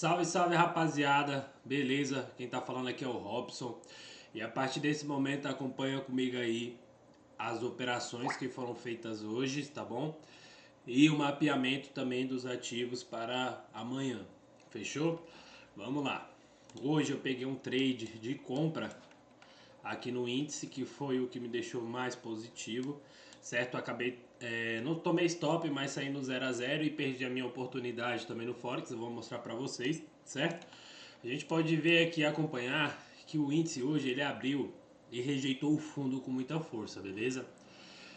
Salve, salve rapaziada, beleza? Quem tá falando aqui é o Robson. E a partir desse momento acompanha comigo aí as operações que foram feitas hoje, tá bom? E o mapeamento também dos ativos para amanhã, fechou? Vamos lá. Hoje eu peguei um trade de compra aqui no índice, que foi o que me deixou mais positivo, certo? Acabei, não tomei stop, mas saí no 0 a 0 e perdi a minha oportunidade também no Forex, eu vou mostrar para vocês, certo? A gente pode ver aqui, acompanhar, que o índice hoje ele abriu e rejeitou o fundo com muita força, beleza?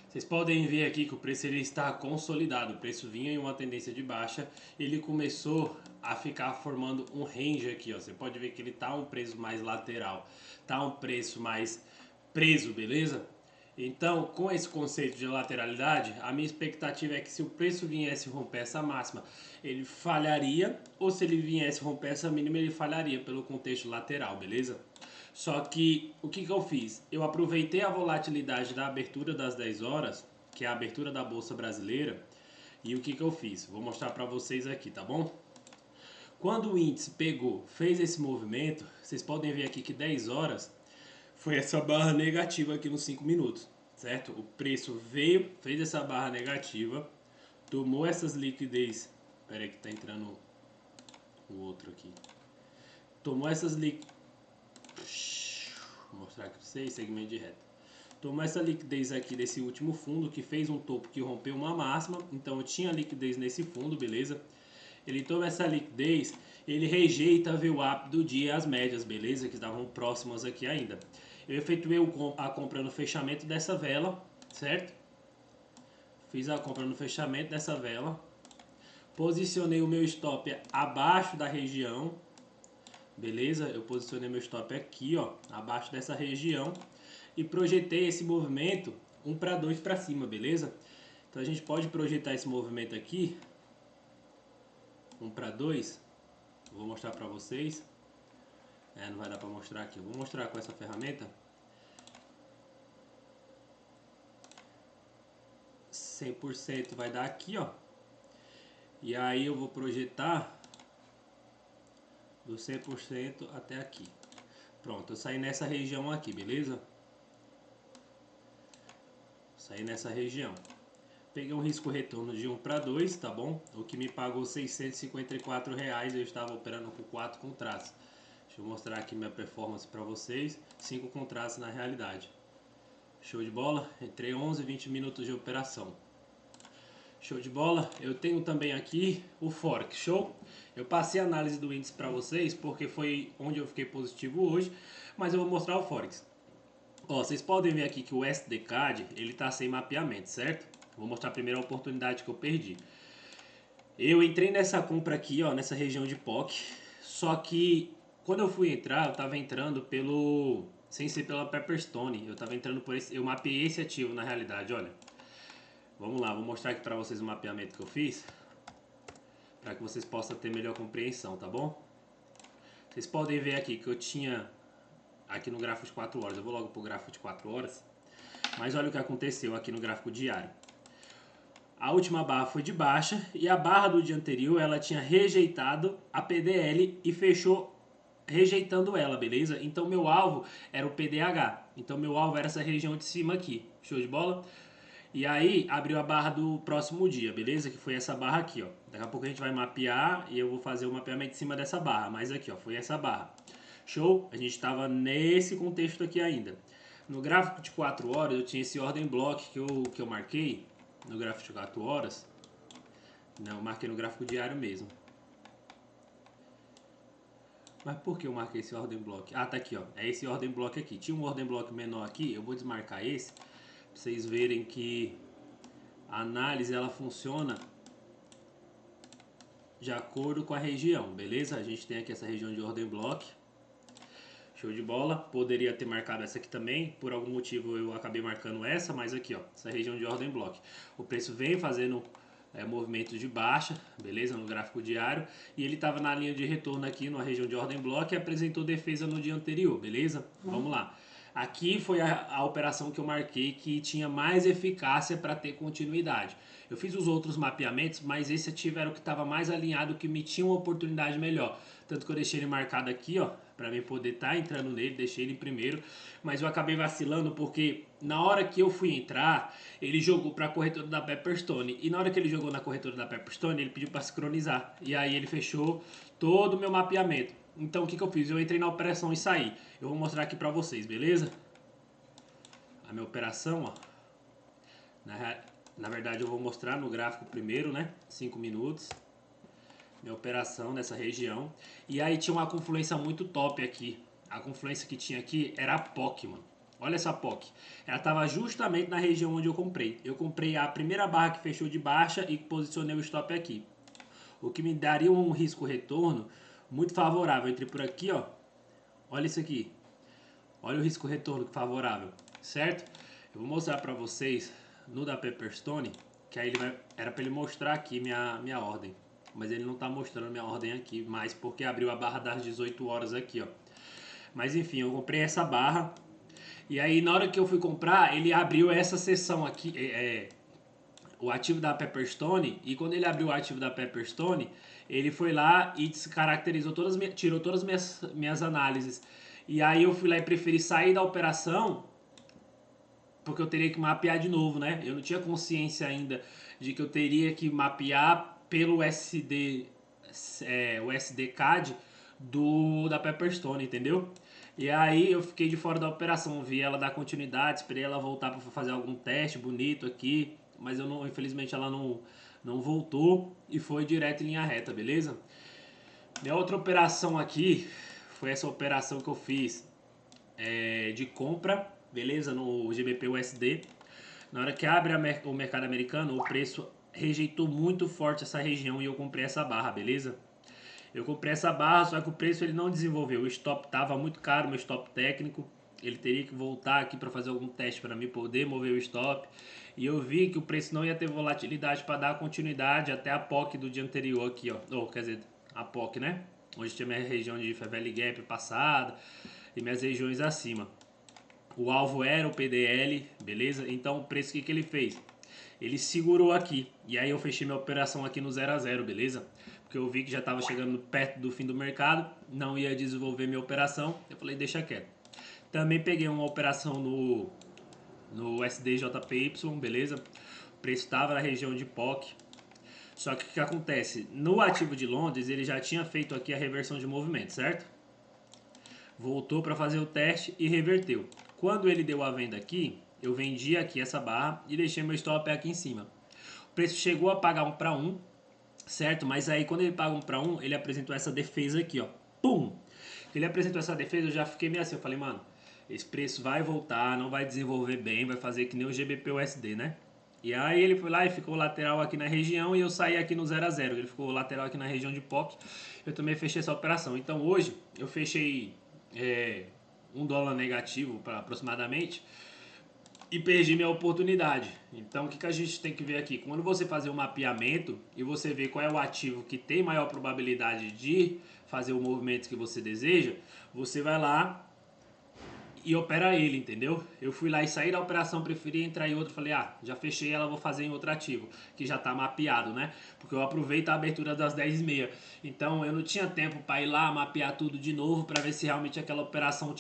Vocês podem ver aqui que o preço ele está consolidado, o preço vinha em uma tendência de baixa, ele começou a ficar formando um range aqui, ó. Você pode ver que ele está um preço mais lateral, tá um preço mais preso, beleza? Então, com esse conceito de lateralidade, a minha expectativa é que se o preço viesse romper essa máxima, ele falharia, ou se ele viesse romper essa mínima, ele falharia pelo contexto lateral, beleza? Só que o que eu fiz? Eu aproveitei a volatilidade da abertura das 10 horas, que é a abertura da Bolsa Brasileira, e o que eu fiz? Vou mostrar para vocês aqui, tá bom? Quando o índice pegou, fez esse movimento, vocês podem ver aqui que 10 horas foi essa barra negativa aqui nos 5 minutos, certo? O preço veio, fez essa barra negativa, tomou essas liquidez. Espera aí que tá entrando o outro aqui. Tomou essas liquidez. Vou mostrar aqui para vocês, segmento de reta. Tomou essa liquidez aqui desse último fundo, que fez um topo que rompeu uma máxima. Então eu tinha liquidez nesse fundo, beleza? Ele toma essa liquidez, ele rejeita a VWAP do dia e as médias, beleza? Que estavam próximas aqui ainda. Eu efetuei a compra no fechamento dessa vela, certo? Fiz a compra no fechamento dessa vela. Posicionei o meu stop abaixo da região, beleza? Eu posicionei meu stop aqui, ó, abaixo dessa região e projetei esse movimento 1 para 2 para cima, beleza? Então a gente pode projetar esse movimento aqui 1 para 2. Vou mostrar para vocês. Não vai dar para mostrar aqui. Eu vou mostrar com essa ferramenta. 100% vai dar aqui, ó. E aí eu vou projetar do 100% até aqui. Pronto, eu saí nessa região aqui, beleza? Saí nessa região. Peguei um risco retorno de 1 para 2, tá bom? O que me pagou R$ 654, eu estava operando com 4 contratos. Deixa eu mostrar aqui minha performance para vocês. 5 contratos na realidade. Show de bola? Entrei 11, 20 minutos de operação. Show de bola? Eu tenho também aqui o Forex, show? Eu passei a análise do índice para vocês porque foi onde eu fiquei positivo hoje, mas eu vou mostrar o Forex. Ó, vocês podem ver aqui que o SDCAD, ele tá sem mapeamento, certo? Vou mostrar primeiro a oportunidade que eu perdi. Eu entrei nessa compra aqui, ó, nessa região de POC, só que quando eu fui entrar, eu tava entrando pelo, sem ser pela Pepperstone, eu tava entrando por esse, eu mapeei esse ativo na realidade, olha. Vamos lá, vou mostrar aqui para vocês o mapeamento que eu fiz, para que vocês possam ter melhor compreensão, tá bom? Vocês podem ver aqui que eu tinha, aqui no gráfico de 4 horas, eu vou logo pro gráfico de 4 horas, mas olha o que aconteceu aqui no gráfico diário. A última barra foi de baixa e a barra do dia anterior ela tinha rejeitado a PDL e fechou rejeitando ela, beleza? Então meu alvo era o PDH, então meu alvo era essa região de cima aqui, show de bola? E aí abriu a barra do próximo dia, beleza? Que foi essa barra aqui, ó. Daqui a pouco a gente vai mapear e eu vou fazer o mapeamento em cima dessa barra, mas aqui, ó, foi essa barra. Show? A gente estava nesse contexto aqui ainda. No gráfico de 4 horas eu tinha esse ordem block que eu marquei no gráfico de 4 horas. Não, eu marquei no gráfico diário mesmo. Mas por que eu marquei esse ordem block? Ah, tá aqui, ó. É esse ordem block aqui. Tinha um ordem block menor aqui, eu vou desmarcar esse, pra vocês verem que a análise ela funciona de acordo com a região, beleza? A gente tem aqui essa região de ordem block. Show de bola. Poderia ter marcado essa aqui também. Por algum motivo eu acabei marcando essa, mas aqui, ó, essa região de ordem block. O preço vem fazendo movimentos de baixa, beleza? No gráfico diário. E ele estava na linha de retorno aqui na região de ordem block e apresentou defesa no dia anterior, beleza? Vamos lá. Aqui foi a operação que eu marquei que tinha mais eficácia para ter continuidade. Eu fiz os outros mapeamentos, mas esse ativo era o que estava mais alinhado, que me tinha uma oportunidade melhor. Tanto que eu deixei ele marcado aqui, ó, para mim poder estar entrando nele, deixei ele em primeiro. Mas eu acabei vacilando porque na hora que eu fui entrar, ele jogou para a corretora da Pepperstone. E na hora que ele jogou na corretora da Pepperstone, ele pediu para sincronizar. E aí ele fechou todo o meu mapeamento. Então o que eu fiz? Eu entrei na operação e saí. Eu vou mostrar aqui pra vocês, beleza? A minha operação, ó. Na verdade eu vou mostrar no gráfico primeiro, né? 5 minutos. Minha operação nessa região. E aí tinha uma confluência muito top aqui. A confluência que tinha aqui era a POC, mano. Olha essa POC. Ela estava justamente na região onde eu comprei. Eu comprei a primeira barra que fechou de baixa e posicionei o stop aqui. O que me daria um risco retorno muito favorável. Eu entrei por aqui, ó. Olha isso aqui. Olha o risco retorno favorável, certo? Eu vou mostrar para vocês no da Pepperstone, que aí era para ele mostrar aqui minha ordem. Mas ele não está mostrando minha ordem aqui mais porque abriu a barra das 18 horas aqui, ó. Mas enfim, eu comprei essa barra. E aí na hora que eu fui comprar, ele abriu essa seção aqui, o ativo da Pepperstone. E quando ele abriu o ativo da Pepperstone, ele foi lá e descaracterizou tirou todas as minhas análises. E aí eu fui lá e preferi sair da operação, porque eu teria que mapear de novo, né? Eu não tinha consciência ainda de que eu teria que mapear pelo o SD-CAD da Pepperstone, entendeu? E aí eu fiquei de fora da operação, vi ela dar continuidade, esperei ela voltar para fazer algum teste bonito aqui, mas eu não, infelizmente ela não voltou e foi direto em linha reta, beleza? Minha outra operação aqui foi essa operação que eu fiz de compra, beleza? No GBP USD. Na hora que abre o mercado americano, o preço rejeitou muito forte essa região e eu comprei essa barra, beleza? Eu comprei essa barra, só que o preço ele não desenvolveu. O stop estava muito caro, meu stop técnico. Ele teria que voltar aqui para fazer algum teste para mim poder mover o stop. E eu vi que o preço não ia ter volatilidade para dar continuidade até a POC do dia anterior aqui, ó. Ou, quer dizer, a POC, né? Onde tinha minha região de Fairvalue Gap passada e minhas regiões acima. O alvo era o PDL, beleza? Então o preço que ele fez? Ele segurou aqui. E aí eu fechei minha operação aqui no 0 a 0, beleza? Porque eu vi que já estava chegando perto do fim do mercado, não ia desenvolver minha operação. Eu falei, deixa quieto. Também peguei uma operação no SDJPY, beleza? O preço estava na região de POC. Só que o que acontece? No ativo de Londres, ele já tinha feito aqui a reversão de movimento, certo? Voltou para fazer o teste e reverteu. Quando ele deu a venda aqui, eu vendi aqui essa barra e deixei meu stop aqui em cima. O preço chegou a pagar 1 para 1, certo? Mas aí quando ele paga 1 para 1, ele apresentou essa defesa aqui, ó. Pum! Ele apresentou essa defesa, eu já fiquei meio assim, eu falei, mano, esse preço vai voltar, não vai desenvolver bem, vai fazer que nem o GBP USD, né? E aí ele foi lá e ficou lateral aqui na região e eu saí aqui no 0 a 0. Ele ficou lateral aqui na região de POC. Eu também fechei essa operação. Então hoje eu fechei $1 negativo para aproximadamente e perdi minha oportunidade. Então o que a gente tem que ver aqui? Quando você fazer um mapeamento e você vê qual é o ativo que tem maior probabilidade de fazer o movimento que você deseja, você vai lá e opera ele, entendeu? Eu fui lá e saí da operação, preferi entrar em outro, falei, já fechei ela, vou fazer em outro ativo, que já tá mapeado, né? Porque eu aproveito a abertura das 10h30. Então eu não tinha tempo para ir lá mapear tudo de novo para ver se realmente aquela operação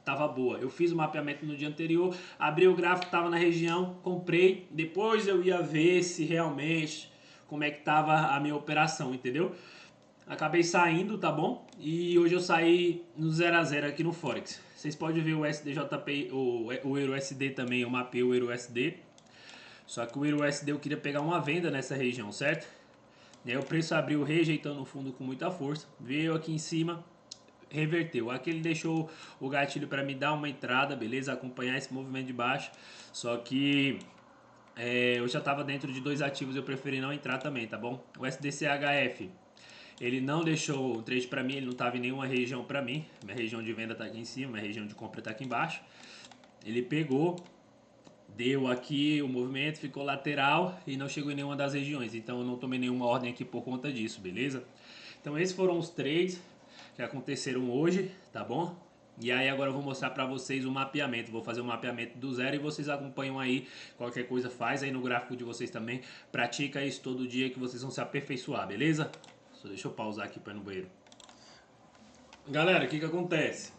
tava boa. Eu fiz o mapeamento no dia anterior, abri o gráfico, tava na região, comprei, depois eu ia ver se realmente como é que tava a minha operação, entendeu? Acabei saindo, tá bom? E hoje eu saí no 0 a 0 aqui no Forex. Vocês podem ver o SDJP, o EURUSD também, eu mapei o EURUSD. Só que o EURUSD eu queria pegar uma venda nessa região, certo? E aí o preço abriu rejeitando o fundo com muita força. Veio aqui em cima, reverteu. Aqui ele deixou o gatilho para me dar uma entrada, beleza? Acompanhar esse movimento de baixo. Só que eu já estava dentro de dois ativos, eu preferi não entrar também, tá bom? O SDCHF, ele não deixou o trade para mim, ele não estava em nenhuma região para mim. Minha região de venda está aqui em cima, minha região de compra está aqui embaixo. Ele pegou, deu aqui o movimento, ficou lateral e não chegou em nenhuma das regiões. Então eu não tomei nenhuma ordem aqui por conta disso, beleza? Então esses foram os trades que aconteceram hoje, tá bom? E aí agora eu vou mostrar para vocês o mapeamento, vou fazer o mapeamento do zero e vocês acompanham aí, qualquer coisa faz aí no gráfico de vocês também, pratica isso todo dia que vocês vão se aperfeiçoar, beleza? Só deixa eu pausar aqui para ir no banheiro. Galera, o que acontece?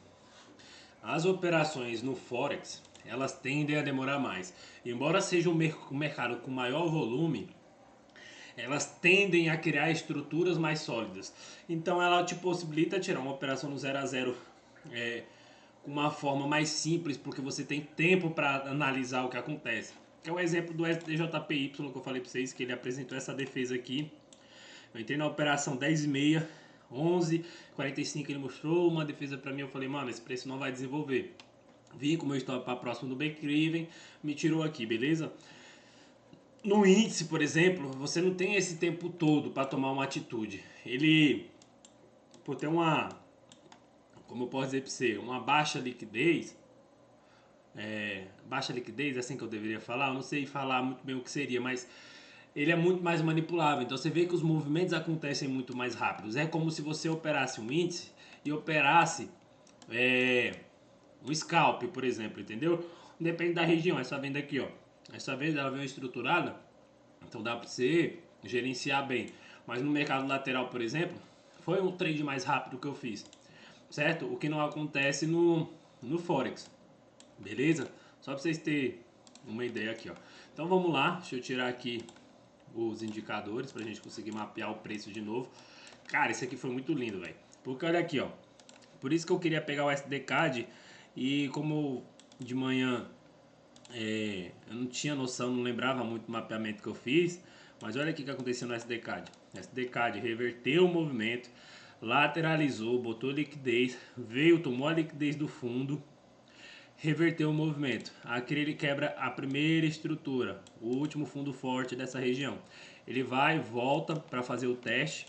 As operações no Forex, elas tendem a demorar mais. Embora seja um mercado com maior volume, elas tendem a criar estruturas mais sólidas. Então ela te possibilita tirar uma operação no 0 a 0 com uma forma mais simples, porque você tem tempo para analisar o que acontece. Que é o exemplo do STJPY que eu falei para vocês, que ele apresentou essa defesa aqui. Eu entrei na operação 10,6, 11,45 ele mostrou uma defesa para mim, eu falei, mano, esse preço não vai desenvolver. Vi como eu estava para próximo do break-even, me tirou aqui, beleza? No índice, por exemplo, você não tem esse tempo todo para tomar uma atitude. Ele, por ter uma, como eu posso dizer para você, uma baixa liquidez, é assim que eu deveria falar, eu não sei falar muito bem o que seria, mas ele é muito mais manipulável. Então você vê que os movimentos acontecem muito mais rápidos. É como se você operasse um índice e operasse um scalp, por exemplo, entendeu? Depende da região. Essa venda aqui, ó, essa venda ela veio estruturada, então dá para você gerenciar bem. Mas no mercado lateral, por exemplo, foi um trade mais rápido que eu fiz, certo? O que não acontece no Forex, beleza? Só para vocês terem uma ideia aqui, ó. Então vamos lá, deixa eu tirar aqui os indicadores para a gente conseguir mapear o preço de novo. Cara, esse aqui foi muito lindo, velho. Porque olha aqui, ó. Por isso que eu queria pegar o SDCAD e como de manhã eu não tinha noção, não lembrava muito do mapeamento que eu fiz, mas olha o que aconteceu no SDCAD. O SDCAD reverteu o movimento, lateralizou, botou liquidez, veio, tomou a liquidez do fundo, reverteu o movimento. Aqui ele quebra a primeira estrutura, o último fundo forte dessa região. Ele vai, volta para fazer o teste,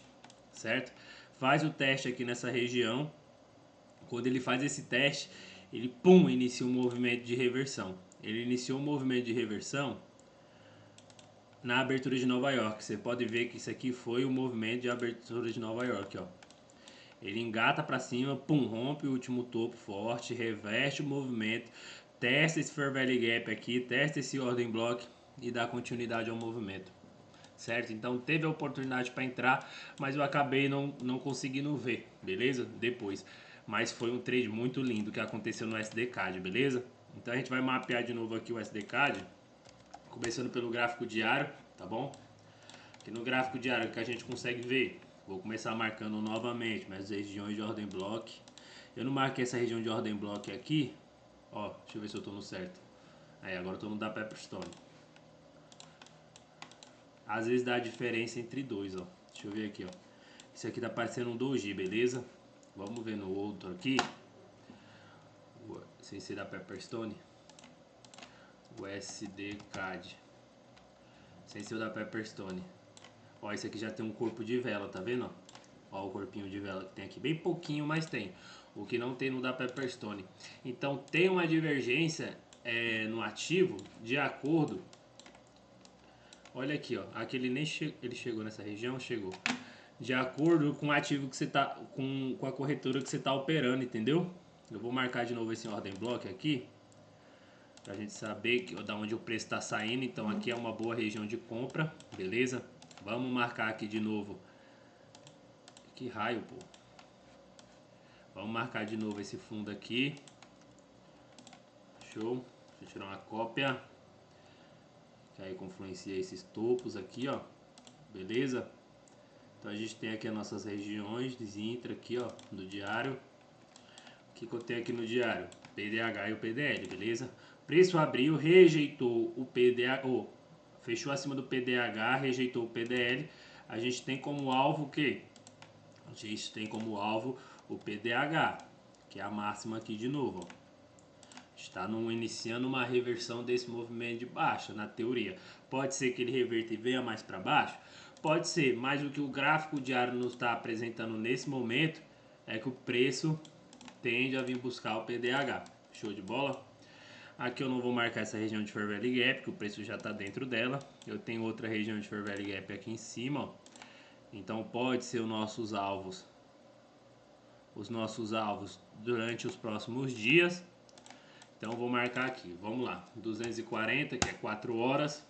certo? Faz o teste aqui nessa região. Quando ele faz esse teste, ele pum, inicia um movimento de reversão. Ele iniciou um movimento de reversão na abertura de Nova York. Você pode ver que isso aqui foi o movimento de abertura de Nova York, ó. Ele engata para cima, pum, rompe o último topo forte, reverte o movimento, testa esse Fair Value Gap aqui, testa esse Ordem Block e dá continuidade ao movimento, certo? Então teve a oportunidade para entrar, mas eu acabei não conseguindo ver, beleza? Depois. Mas foi um trade muito lindo que aconteceu no SDCAD, beleza? Então a gente vai mapear de novo aqui o SDCAD, começando pelo gráfico diário, tá bom? Aqui no gráfico diário que a gente consegue ver, vou começar marcando novamente minhas regiões de ordem block. Eu não marquei essa região de ordem block aqui, ó, deixa eu ver se eu tô no certo. Aí agora eu tô no da Pepperstone. Às vezes dá a diferença entre dois, ó. Deixa eu ver aqui, ó. Esse aqui tá parecendo um doji, beleza? Vamos ver no outro aqui. Sem ser da Pepperstone. O SDCAD. Sem ser o da Pepperstone. Ó, esse aqui já tem um corpo de vela, tá vendo? Ó, o corpinho de vela que tem aqui. Bem pouquinho, mas tem. O que não tem no da Pepperstone. Então tem uma divergência no ativo de acordo. Olha aqui, ó. Aqui ele nem ele chegou nessa região, chegou. De acordo com o ativo que você tá. Com a corretora que você tá operando, entendeu? Eu vou marcar de novo esse ordem block aqui. Pra gente saber da onde o preço está saindo. Então aqui é uma boa região de compra, beleza? Vamos marcar aqui de novo. Que raio, pô. Vamos marcar de novo esse fundo aqui. Show. Deixa eu tirar uma cópia. Que aí confluencia esses topos aqui, ó. Beleza? Então a gente tem aqui as nossas regiões de intra aqui, ó, do diário. O que eu tenho aqui no diário? PDH e o PDL, beleza? Preço abriu, rejeitou o PDH, fechou acima do PDH, rejeitou o PDL. A gente tem como alvo o quê? A gente tem como alvo o PDH, que é a máxima aqui de novo, ó. Está iniciando uma reversão desse movimento de baixa, na teoria. Pode ser que ele reverta e venha mais para baixo? Pode ser, mas o que o gráfico diário nos está apresentando nesse momento é que o preço tende a vir buscar o PDH. Show de bola? Aqui eu não vou marcar essa região de Fair Value Gap, porque o preço já está dentro dela. Eu tenho outra região de Fair Value Gap aqui em cima, ó. Então pode ser os nossos alvos os nossos alvos durante os próximos dias. Então vou marcar aqui, vamos lá, 240, que é 4 horas.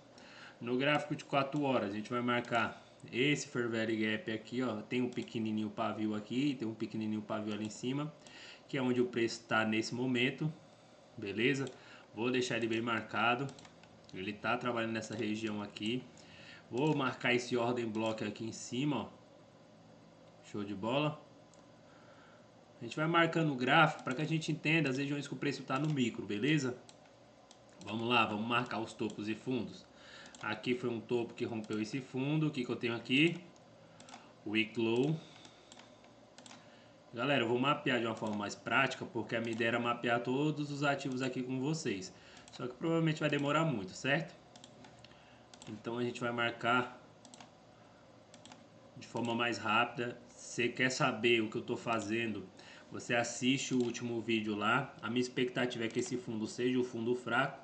No gráfico de 4 horas a gente vai marcar esse Fair Value Gap aqui, ó. Tem um pequenininho pavio aqui, tem um pequenininho pavio ali em cima, que é onde o preço está nesse momento, beleza? Vou deixar ele bem marcado, ele está trabalhando nessa região aqui. Vou marcar esse ordem block aqui em cima, ó. Show de bola. A gente vai marcando o gráfico para que a gente entenda as regiões que o preço está no micro, beleza? Vamos lá, vamos marcar os topos e fundos. Aqui foi um topo que rompeu esse fundo. O que eu tenho aqui? Week low. Galera, eu vou mapear de uma forma mais prática, porque a minha ideia era mapear todos os ativos aqui com vocês. Só que provavelmente vai demorar muito, certo? Então a gente vai marcar de forma mais rápida. Se você quer saber o que eu estou fazendo, você assiste o último vídeo lá. A minha expectativa é que esse fundo seja o fundo fraco,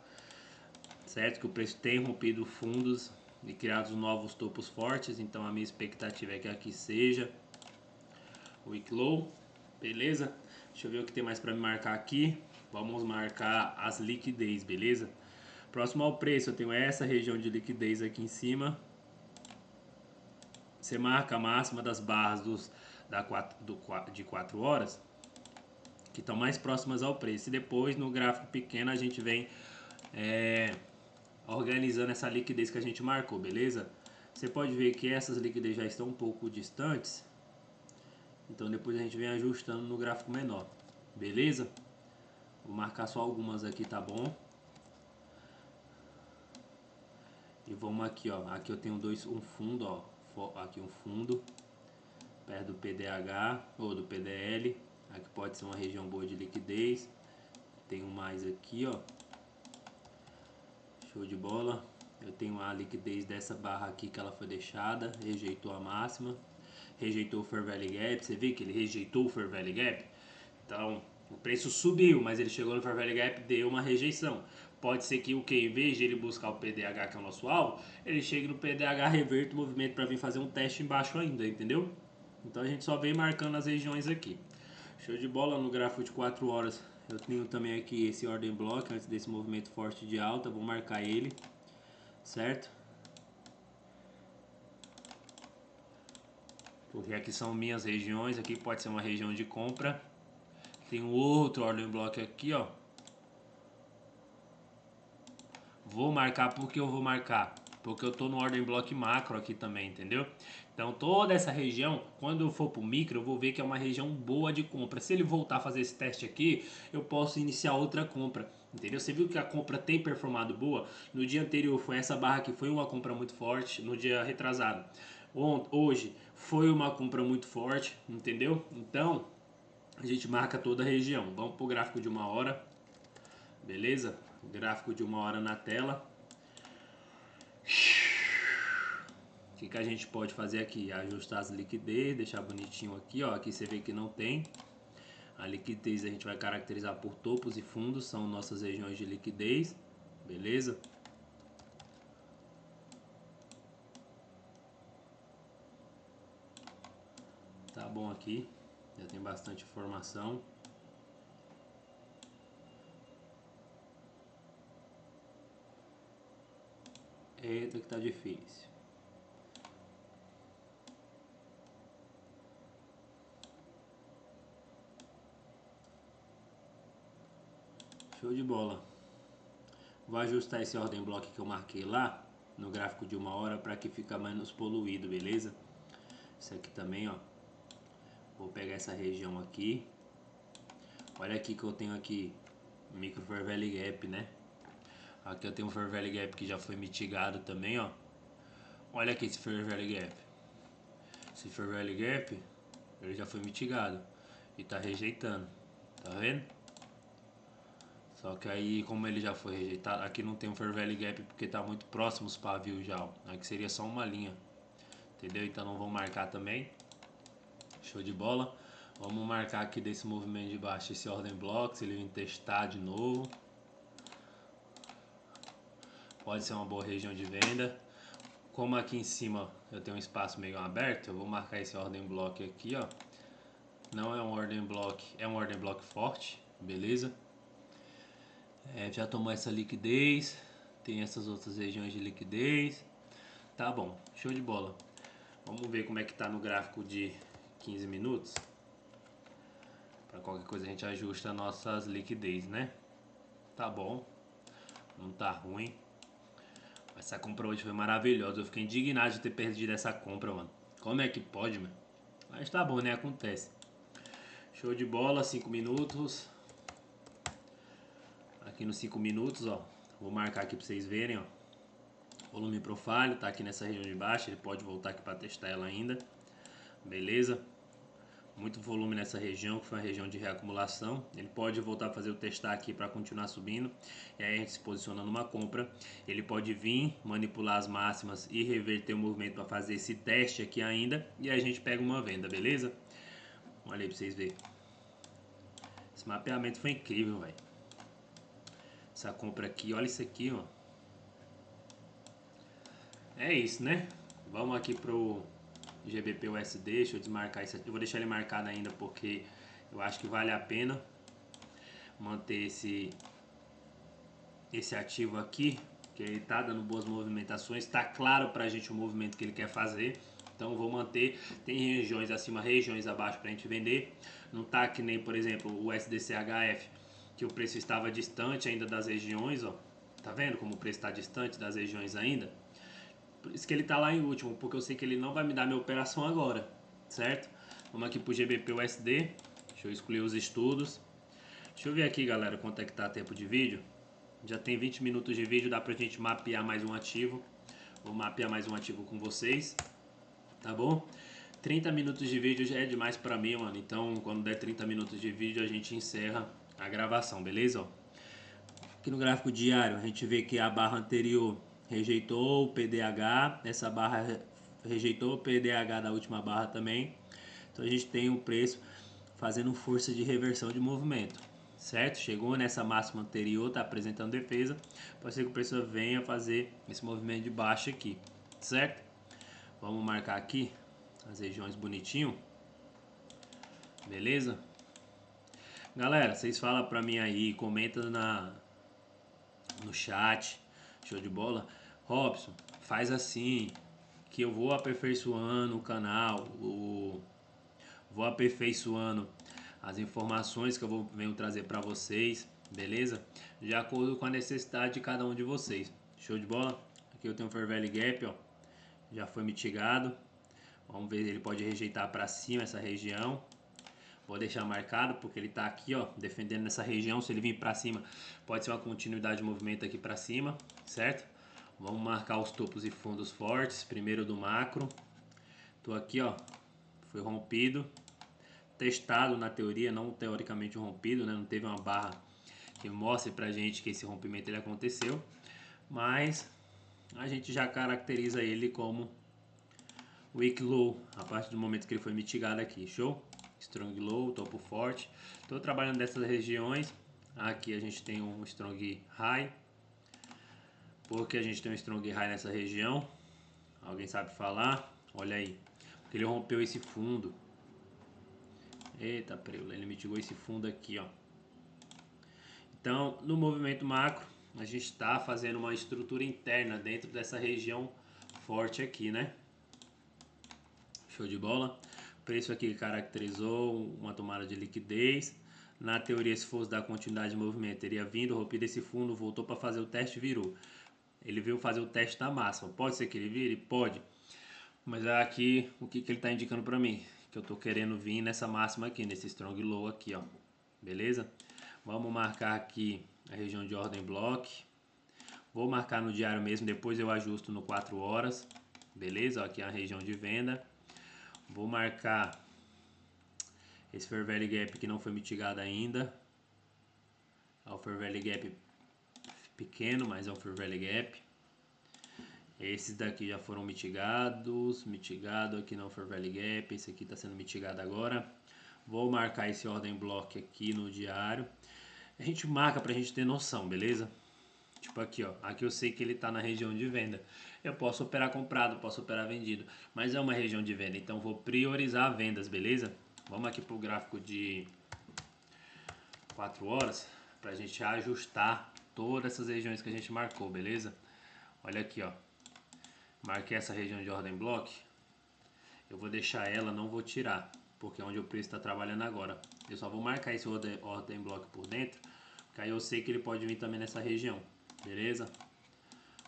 certo? Que o preço tem rompido fundos e criado novos topos fortes. Então a minha expectativa é que aqui seja o week low, beleza? Deixa eu ver o que tem mais para me marcar aqui. Vamos marcar as liquidez, beleza? Próximo ao preço, eu tenho essa região de liquidez aqui em cima. Você marca a máxima das barras de 4 horas, que estão mais próximas ao preço. E depois, no gráfico pequeno, a gente vem organizando essa liquidez que a gente marcou, beleza? Você pode ver que essas liquidez já estão um pouco distantes. Então depois a gente vem ajustando no gráfico menor, beleza? Vou marcar só algumas aqui, tá bom? E vamos aqui, ó. Aqui eu tenho um fundo, ó. Aqui um fundo perto do PDH ou do PDL. Aqui pode ser uma região boa de liquidez. Tenho mais aqui, ó. Show de bola. Eu tenho a liquidez dessa barra aqui que ela foi deixada, rejeitou a máxima, rejeitou o Fair Value Gap. Você vê que ele rejeitou o Fair Value Gap? Então, o preço subiu, mas ele chegou no Fair Value Gap, deu uma rejeição. Pode ser que o que, em vez de ele buscar o PDH, que é o nosso alvo, ele chegue no PDH, reverta o movimento para vir fazer um teste embaixo ainda, entendeu? Então a gente só vem marcando as regiões aqui. Show de bola. No gráfico de 4 horas. Eu tenho também aqui esse ordem block antes desse movimento forte de alta. Vou marcar ele, certo? Porque aqui são minhas regiões. Aqui pode ser uma região de compra. Tem um outro ordem block aqui, ó. Vou marcar porque eu vou marcar. Porque eu tô no ordem block macro aqui também, entendeu? Então toda essa região, quando eu for pro micro, eu vou ver que é uma região boa de compra. Se ele voltar a fazer esse teste aqui, eu posso iniciar outra compra, entendeu? Você viu que a compra tem performado boa? No dia anterior foi essa barra que foi uma compra muito forte, no dia retrasado. Hoje foi uma compra muito forte, entendeu? Então a gente marca toda a região. Vamos pro gráfico de 1 hora, beleza? Gráfico de 1 hora na tela. O que a gente pode fazer aqui? Ajustar as liquidez, deixar bonitinho aqui, ó. Aqui você vê que não tem. A liquidez a gente vai caracterizar por topos e fundos, são nossas regiões de liquidez, beleza? Tá bom aqui, já tem bastante informação. Eita que tá difícil. Show de bola. Vou ajustar esse ordem block que eu marquei lá no gráfico de 1 hora para que fica menos poluído, beleza? Isso aqui também, ó. Vou pegar essa região aqui. Olha aqui que eu tenho aqui micro Fair Value Gap, né? Aqui eu tenho um Fair Value Gap que já foi mitigado também, ó. Olha aqui esse Fair Value Gap. Esse Fair Value Gap, ele já foi mitigado e tá rejeitando, tá vendo? Só que aí, como ele já foi rejeitado, aqui não tem um Fair Value Gap porque tá muito próximo os pavios já, ó. Aqui seria só uma linha, entendeu? Então não vou marcar também. Show de bola. Vamos marcar aqui desse movimento de baixo esse ordem block, se ele vir testar de novo. Pode ser uma boa região de venda. Como aqui em cima eu tenho um espaço meio aberto, eu vou marcar esse ordem block aqui, ó. Não é um ordem block, é um ordem block forte, beleza? Já tomou essa liquidez, tem essas outras regiões de liquidez. Tá bom, show de bola. Vamos ver como é que tá no gráfico de 15 minutos. Para qualquer coisa a gente ajusta nossas liquidez, né? Tá bom, não tá ruim. Essa compra hoje foi maravilhosa. Eu fiquei indignado de ter perdido essa compra, mano. Como é que pode, mano? Mas tá bom, né? Acontece. Show de bola, 5 minutos. Aqui nos 5 minutos, ó. Vou marcar aqui pra vocês verem, ó. Volume profile, tá aqui nessa região de baixo. Ele pode voltar aqui pra testar ela ainda. Beleza? Muito volume nessa região, que foi uma região de reacumulação. Ele pode voltar a fazer o testar aqui para continuar subindo. E aí a gente se posiciona numa compra. Ele pode vir, manipular as máximas e reverter o movimento para fazer esse teste aqui ainda. E aí a gente pega uma venda, beleza? Olha aí para vocês verem. Esse mapeamento foi incrível, velho. Essa compra aqui, olha isso aqui, ó. É isso, né? Vamos aqui pro GBP USD. Deixa eu desmarcar isso aqui. Eu vou deixar ele marcado ainda porque eu acho que vale a pena manter esse ativo aqui, que ele tá dando boas movimentações, tá claro pra gente o movimento que ele quer fazer. Então vou manter, tem regiões acima, regiões abaixo pra gente vender. Não tá que nem, por exemplo, o SDCHF, que o preço estava distante ainda das regiões, ó. Tá vendo como o preço está distante das regiões ainda? Por isso que ele tá lá em último, porque eu sei que ele não vai me dar minha operação agora, certo? Vamos aqui pro GBP USD. Deixa eu excluir os estudos. Deixa eu ver aqui, galera, quanto é que tá tempo de vídeo. Já tem 20 minutos de vídeo, dá pra gente mapear mais um ativo. Vou mapear mais um ativo com vocês, tá bom? 30 minutos de vídeo já é demais pra mim, mano. Então, quando der 30 minutos de vídeo, a gente encerra a gravação, beleza? Ó, aqui no gráfico diário, a gente vê que a barra anterior rejeitou o PDH. Essa barra rejeitou o PDH da última barra também. Então, a gente tem o preço fazendo força de reversão de movimento, certo? Chegou nessa máxima anterior, está apresentando defesa, pode ser que o preço venha fazer esse movimento de baixa aqui, certo? Vamos marcar aqui as regiões bonitinho, beleza? Galera, vocês falam pra mim aí, comenta no chat, show de bola. Robson, faz assim, que eu vou aperfeiçoando o canal, vou aperfeiçoando as informações que eu venho trazer para vocês, beleza? De acordo com a necessidade de cada um de vocês. Show de bola? Aqui eu tenho o Fair Value Gap, ó, já foi mitigado. Vamos ver, ele pode rejeitar para cima essa região. Vou deixar marcado porque ele está aqui, ó, defendendo nessa região. Se ele vir para cima, pode ser uma continuidade de movimento aqui para cima, certo? Vamos marcar os topos e fundos fortes. Primeiro do macro. Tô aqui, ó, foi rompido, testado na teoria, não teoricamente rompido, né? Não teve uma barra que mostre pra gente que esse rompimento ele aconteceu, mas a gente já caracteriza ele como weak low a partir do momento que ele foi mitigado aqui, show? Strong low, topo forte. Estou trabalhando nessas regiões. Aqui a gente tem um strong high. Por que a gente tem um strong high nessa região? Alguém sabe falar? Olha aí, porque ele rompeu esse fundo. Eita, preula, ele mitigou esse fundo aqui, ó. Então, no movimento macro, a gente está fazendo uma estrutura interna dentro dessa região forte aqui, né? Show de bola. O preço aqui caracterizou uma tomada de liquidez. Na teoria, se fosse dar continuidade de movimento, teria vindo, rompido esse fundo, voltou para fazer o teste, virou. Ele veio fazer o teste da máxima. Pode ser que ele vire? Pode. Mas aqui, o que ele está indicando para mim? Que eu estou querendo vir nessa máxima aqui, nesse strong low aqui, ó. Beleza? Vamos marcar aqui a região de ordem block. Vou marcar no diário mesmo, depois eu ajusto no 4 horas. Beleza? Aqui é a região de venda. Vou marcar esse Fair Value Gap que não foi mitigado ainda. É o Fair Value Gap pequeno, mas é um Fair Value Gap. Esses daqui já foram mitigados. Mitigado aqui não Fair Value Gap. Esse aqui está sendo mitigado agora. Vou marcar esse ordem block aqui no diário. A gente marca pra gente ter noção, beleza? Tipo aqui, ó. Aqui eu sei que ele tá na região de venda. Eu posso operar comprado, posso operar vendido. Mas é uma região de venda, então vou priorizar vendas, beleza? Vamos aqui pro gráfico de 4 horas pra gente ajustar todas essas regiões que a gente marcou, beleza? Olha aqui, ó. Marquei essa região de ordem block. Eu vou deixar ela, não vou tirar, porque é onde o preço está trabalhando agora. Eu só vou marcar esse ordem block por dentro, porque aí eu sei que ele pode vir também nessa região, beleza?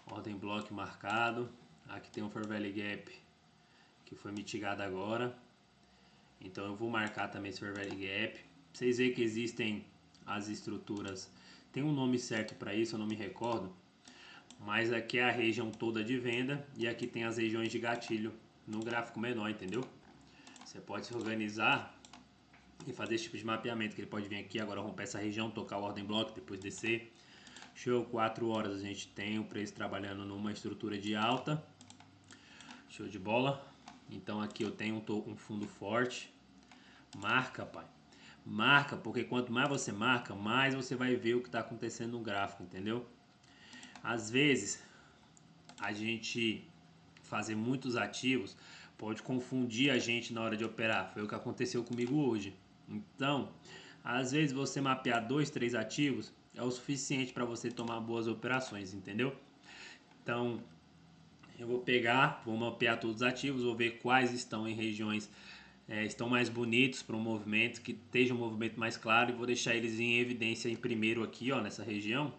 Ordem block marcado. Aqui tem um Fair Value Gap que foi mitigado agora. Então eu vou marcar também esse Fair Value Gap. Vocês veem que existem as estruturas. Tem um nome certo para isso, eu não me recordo. Mas aqui é a região toda de venda e aqui tem as regiões de gatilho no gráfico menor, entendeu? Você pode se organizar e fazer esse tipo de mapeamento, que ele pode vir aqui, agora romper essa região, tocar o ordem block, depois descer. Show, 4 horas a gente tem o preço trabalhando numa estrutura de alta. Show de bola. Então aqui eu tenho um fundo forte. Marca, pai. Marca, porque quanto mais você marca, mais você vai ver o que está acontecendo no gráfico, entendeu? Às vezes, a gente fazer muitos ativos pode confundir a gente na hora de operar. Foi o que aconteceu comigo hoje. Então, às vezes você mapear 2, 3 ativos é o suficiente para você tomar boas operações, entendeu? Então, eu vou pegar, vou mapear todos os ativos, vou ver quais estão em regiões estão mais bonitos para um movimento, que esteja um movimento mais claro, e vou deixar eles em evidência em primeiro aqui, ó, nessa região.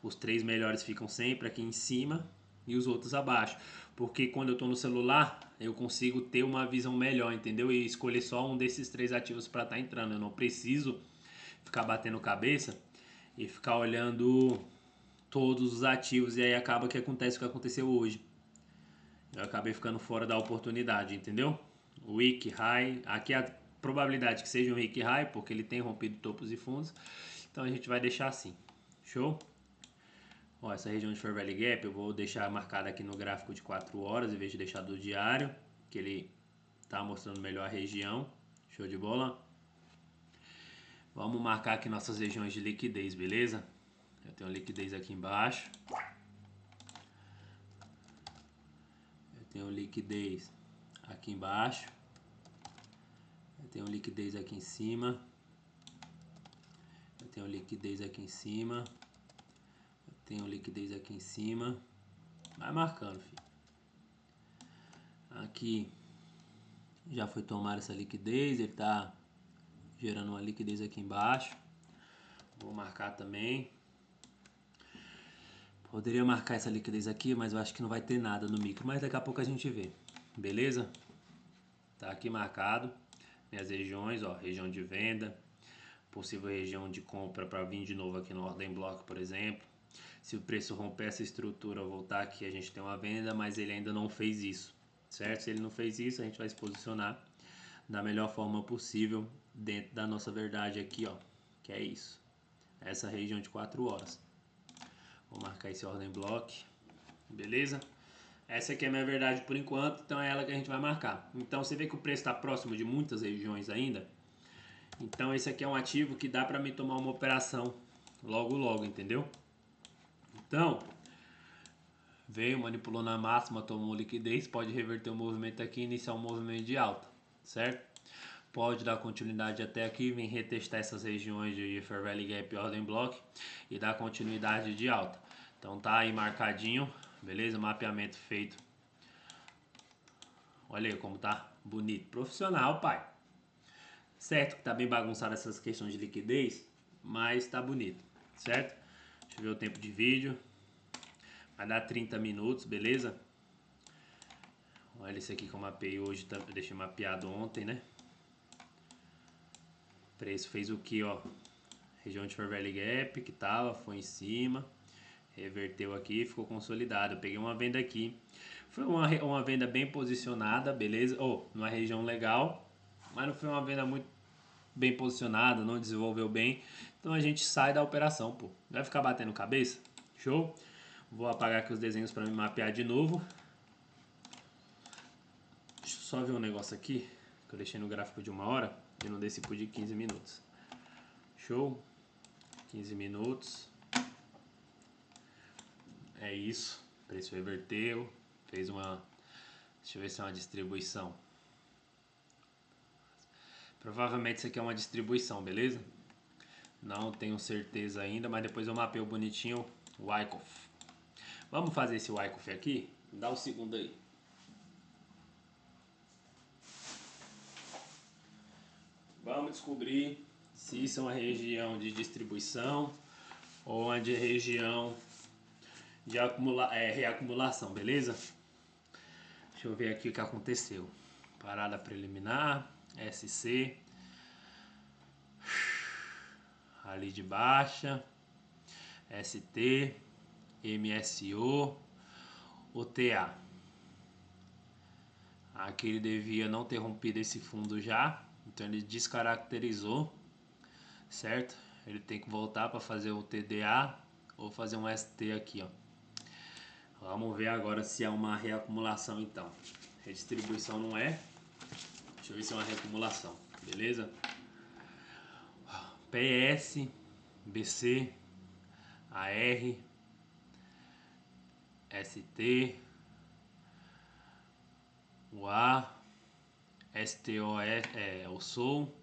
Os 3 melhores ficam sempre aqui em cima e os outros abaixo. Porque quando eu estou no celular, eu consigo ter uma visão melhor, entendeu? E escolher só um desses 3 ativos para estar entrando. Eu não preciso ficar batendo cabeça e ficar olhando todos os ativos. E aí acaba que acontece o que aconteceu hoje. Eu acabei ficando fora da oportunidade, entendeu? Weak High. Aqui a probabilidade que seja um Weak High, porque ele tem rompido topos e fundos. Então a gente vai deixar assim. Show? Ó, essa região de Fair Value Gap eu vou deixar marcada aqui no gráfico de 4 horas, em vez de deixar do diário, que ele está mostrando melhor a região. Show de bola? Vamos marcar aqui nossas regiões de liquidez, beleza? Eu tenho liquidez aqui embaixo. Eu tenho liquidez aqui embaixo. Eu tenho liquidez aqui em cima. Eu tenho liquidez aqui em cima. Eu tenho liquidez aqui em cima. Vai marcando, filho. Aqui já foi tomar essa liquidez, ele está gerando uma liquidez aqui embaixo. Vou marcar também. Poderia marcar essa liquidez aqui, mas eu acho que não vai ter nada no micro, mas daqui a pouco a gente vê. Beleza? Tá aqui marcado minhas regiões, ó, região de venda, possível região de compra para vir de novo aqui no ordem block, por exemplo. Se o preço romper essa estrutura, voltar aqui, a gente tem uma venda, mas ele ainda não fez isso, certo? Se ele não fez isso, a gente vai se posicionar da melhor forma possível dentro da nossa verdade aqui, ó, que é isso. Essa região de 4 horas. Vou marcar esse ordem block, beleza? Essa aqui é a minha verdade por enquanto, então é ela que a gente vai marcar. Então você vê que o preço está próximo de muitas regiões ainda. Então esse aqui é um ativo que dá para me tomar uma operação logo logo, entendeu? Então, veio, manipulou na máxima, tomou liquidez, pode reverter o movimento aqui e iniciar um movimento de alta, certo? Pode dar continuidade até aqui, vir retestar essas regiões de Fair Value Gap e Ordem Block e dar continuidade de alta. Então tá aí marcadinho, beleza? Mapeamento feito. Olha aí como tá bonito. Profissional, pai. Certo que tá bem bagunçado essas questões de liquidez, mas tá bonito, certo? Deixa eu ver o tempo de vídeo. Vai dar 30 minutos, beleza? Olha esse aqui que eu mapeei hoje, eu deixei mapeado ontem, né? O preço fez o que, ó? Região de Fair Value Gap que tava, foi em cima, reverteu aqui, ficou consolidado. Eu peguei uma venda aqui, foi uma venda bem posicionada, beleza? Numa região legal, mas não foi uma venda muito bem posicionada, não desenvolveu bem. Então a gente sai da operação, pô. Vai ficar batendo cabeça? Show? Vou apagar aqui os desenhos para me mapear de novo. Deixa eu só ver um negócio aqui, que eu deixei no gráfico de 1 hora e não desse por de 15 minutos. Show? 15 minutos. É isso. O preço reverteu. Fez uma... Deixa eu ver se é uma distribuição. Provavelmente isso aqui é uma distribuição, beleza? Não tenho certeza ainda, mas depois eu mapeio bonitinho o Wyckoff. Vamos fazer esse Wyckoff aqui? Dá um segundo aí. Vamos descobrir se isso é uma região de distribuição ou uma de região de reacumulação, beleza? Deixa eu ver aqui o que aconteceu. Parada preliminar, SC, ali de baixa, ST, MSO, OTA. Aqui ele devia não ter rompido esse fundo já, então ele descaracterizou, certo? Ele tem que voltar para fazer o TDA ou fazer um ST aqui, ó. Vamos ver agora se é uma reacumulação então. Redistribuição não é. Deixa eu ver se é uma reacumulação, beleza? PS, BC, AR, ST, UA, STO o SOL.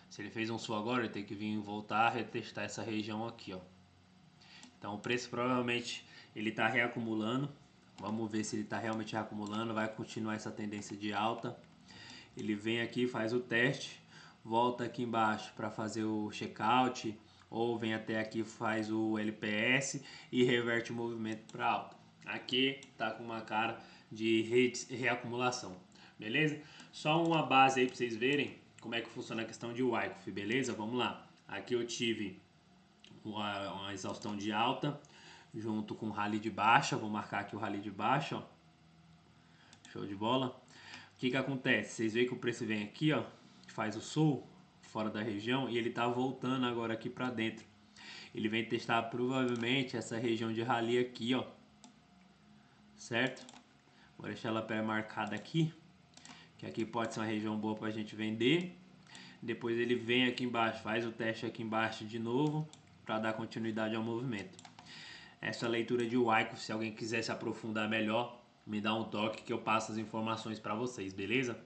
Se ele fez um SOL agora, ele tem que vir voltar a retestar essa região aqui, ó. Então o preço provavelmente ele está reacumulando. Vamos ver se ele está realmente reacumulando. Vai continuar essa tendência de alta. Ele vem aqui, faz o teste, volta aqui embaixo para fazer o checkout, ou vem até aqui, faz o LPS e reverte o movimento para alta. Aqui tá com uma cara de reacumulação, beleza? Só uma base aí para vocês verem como é que funciona a questão de Wyckoff, beleza? Vamos lá. Aqui eu tive uma exaustão de alta junto com o rally de baixa. Vou marcar aqui o rally de baixa, ó. Show de bola. O que acontece? Vocês veem que o preço vem aqui, ó, faz o sul fora da região e ele tá voltando agora aqui para dentro. Ele vem testar provavelmente essa região de rally aqui, ó, certo? Vou deixar ela pré-marcada aqui, que aqui pode ser uma região boa para a gente vender. Depois ele vem aqui embaixo, faz o teste aqui embaixo de novo para dar continuidade ao movimento. Essa leitura de Wyckoff, se alguém quiser se aprofundar melhor, me dá um toque que eu passo as informações para vocês, beleza?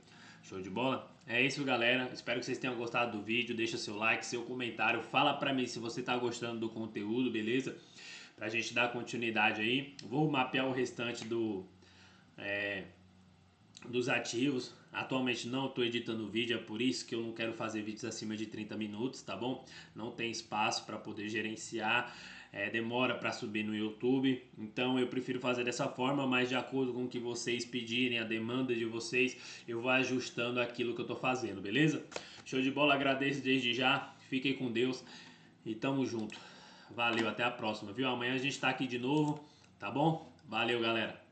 Show de bola? É isso, galera. Espero que vocês tenham gostado do vídeo. Deixa seu like, seu comentário. Fala pra mim se você tá gostando do conteúdo, beleza? Pra gente dar continuidade aí. Vou mapear o restante dos ativos. Atualmente não estou editando vídeo, é por isso que eu não quero fazer vídeos acima de 30 minutos, tá bom? Não tem espaço para poder gerenciar, demora para subir no YouTube, então eu prefiro fazer dessa forma, mas de acordo com o que vocês pedirem, a demanda de vocês, eu vou ajustando aquilo que eu estou fazendo, beleza? Show de bola, agradeço desde já, fiquem com Deus e tamo junto. Valeu, até a próxima, viu? Amanhã a gente tá aqui de novo, tá bom? Valeu, galera!